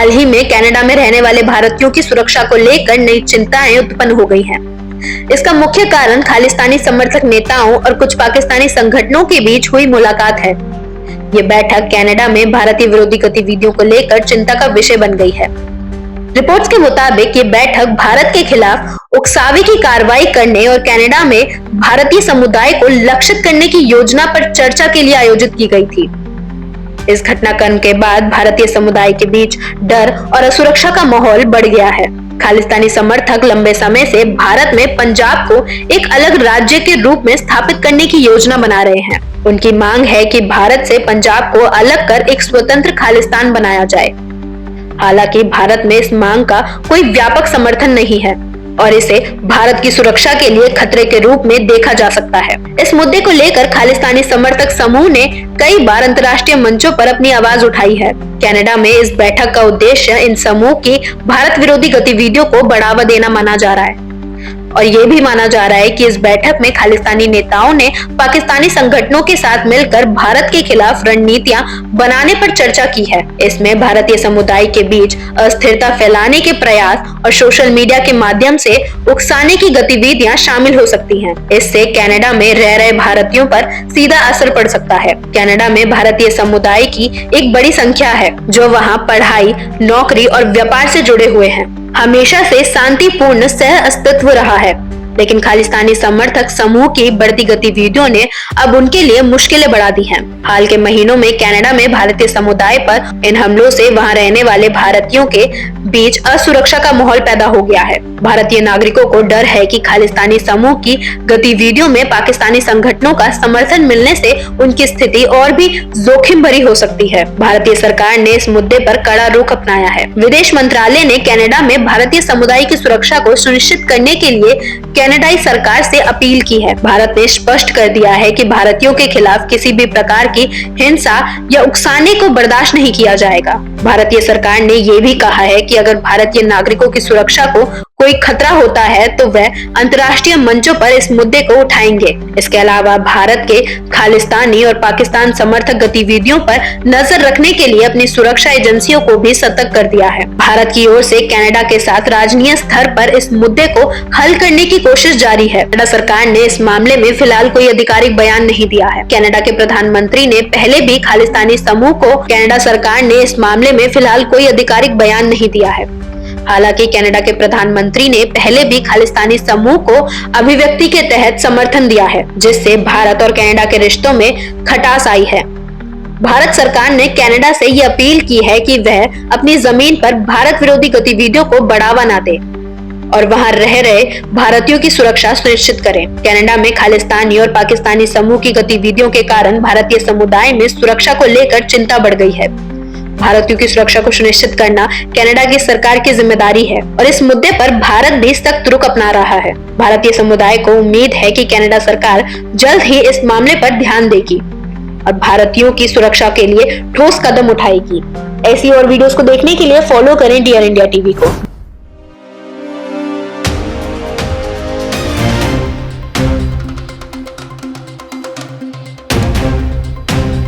हाल ही में कनाडा में रहने वाले भारतीयों की सुरक्षा को लेकर नई चिंताएं उत्पन्न हो गई हैं। इसका मुख्य कारण खालिस्तानी समर्थक नेताओं और कुछ पाकिस्तानी संगठनों के बीच हुई मुलाकात है। ये बैठक कनाडा में भारतीय विरोधी गतिविधियों को लेकर चिंता का विषय बन गई है। रिपोर्ट्स के मुताबिक ये बैठक भारत के खिलाफ उकसावे की कार्रवाई करने और कनाडा में भारतीय समुदाय को लक्षित करने की योजना पर चर्चा के लिए आयोजित की गई थी। इस घटनाक्रम के बाद भारतीय समुदाय के बीच डर और असुरक्षा का माहौल बढ़ गया है। खालिस्तानी समर्थक लंबे समय से भारत में पंजाब को एक अलग राज्य के रूप में स्थापित करने की योजना बना रहे हैं। उनकी मांग है कि भारत से पंजाब को अलग कर एक स्वतंत्र खालिस्तान बनाया जाए। हालांकि भारत में इस मांग का कोई व्यापक समर्थन नहीं है और इसे भारत की सुरक्षा के लिए खतरे के रूप में देखा जा सकता है। इस मुद्दे को लेकर खालिस्तानी समर्थक समूह ने कई बार अंतर्राष्ट्रीय मंचों पर अपनी आवाज उठाई है। कनाडा में इस बैठक का उद्देश्य इन समूह की भारत विरोधी गतिविधियों को बढ़ावा देना माना जा रहा है और ये भी माना जा रहा है कि इस बैठक में खालिस्तानी नेताओं ने पाकिस्तानी संगठनों के साथ मिलकर भारत के खिलाफ रणनीतियां बनाने पर चर्चा की है। इसमें भारतीय समुदाय के बीच अस्थिरता फैलाने के प्रयास और सोशल मीडिया के माध्यम से उकसाने की गतिविधियां शामिल हो सकती हैं। इससे कनाडा में रह रहे भारतीयों पर सीधा असर पड़ सकता है। कनाडा में भारतीय समुदाय की एक बड़ी संख्या है जो वहाँ पढ़ाई, नौकरी और व्यापार से जुड़े हुए हैं। हमेशा से शांतिपूर्ण सह अस्तित्व रहा है, लेकिन खालिस्तानी समर्थक समूह की बढ़ती गतिविधियों ने अब उनके लिए मुश्किलें बढ़ा दी हैं। हाल के महीनों में कनाडा में भारतीय समुदाय पर इन हमलों से वहां रहने वाले भारतीयों के बीच असुरक्षा का माहौल पैदा हो गया है। भारतीय नागरिकों को डर है कि खालिस्तानी समूह की गतिविधियों में पाकिस्तानी संगठनों का समर्थन मिलने से उनकी स्थिति और भी जोखिम भरी हो सकती है। भारतीय सरकार ने इस मुद्दे पर कड़ा रुख अपनाया है। विदेश मंत्रालय ने कनाडा में भारतीय समुदाय की सुरक्षा को सुनिश्चित करने के लिए कनाडाई सरकार से अपील की है। भारत ने स्पष्ट कर दिया है कि भारतीयों के खिलाफ किसी भी प्रकार की हिंसा या उकसाने को बर्दाश्त नहीं किया जाएगा। भारतीय सरकार ने ये भी कहा है कि अगर भारतीय नागरिकों की सुरक्षा को कोई खतरा होता है तो वह अंतर्राष्ट्रीय मंचों पर इस मुद्दे को उठाएंगे। इसके अलावा भारत के खालिस्तानी और पाकिस्तान समर्थक गतिविधियों पर नजर रखने के लिए अपनी सुरक्षा एजेंसियों को भी सतर्क कर दिया है। भारत की ओर से कनाडा के साथ राजनीतिक स्तर पर इस मुद्दे को हल करने की कोशिश जारी है। कनाडा सरकार ने इस मामले में फिलहाल कोई आधिकारिक बयान नहीं दिया है। कनाडा के प्रधानमंत्री ने पहले भी खालिस्तानी समूह को कनाडा सरकार ने इस मामले में फिलहाल कोई आधिकारिक बयान नहीं दिया है। हालांकि कनाडा के प्रधानमंत्री ने पहले भी खालिस्तानी समूह को अभिव्यक्ति के तहत समर्थन दिया है, जिससे भारत और कनाडा के रिश्तों में खटास आई है। भारत सरकार ने कनाडा से ये अपील की है कि वह अपनी जमीन पर भारत विरोधी गतिविधियों को बढ़ावा न दे और वहां रह रहे भारतीयों की सुरक्षा सुनिश्चित करें। कनाडा में खालिस्तानी और पाकिस्तानी समूह की गतिविधियों के कारण भारतीय समुदाय में सुरक्षा को लेकर चिंता बढ़ गई है। भारतीयों की सुरक्षा को सुनिश्चित करना कनाडा की सरकार की जिम्मेदारी है और इस मुद्दे पर भारत भी सख्त रुख अपना रहा है। भारतीय समुदाय को उम्मीद है कि कनाडा सरकार जल्द ही इस मामले पर ध्यान देगी और भारतीयों की सुरक्षा के लिए ठोस कदम उठाएगी। ऐसी और वीडियोस को देखने के लिए फॉलो करें डियर इंडिया टीवी को।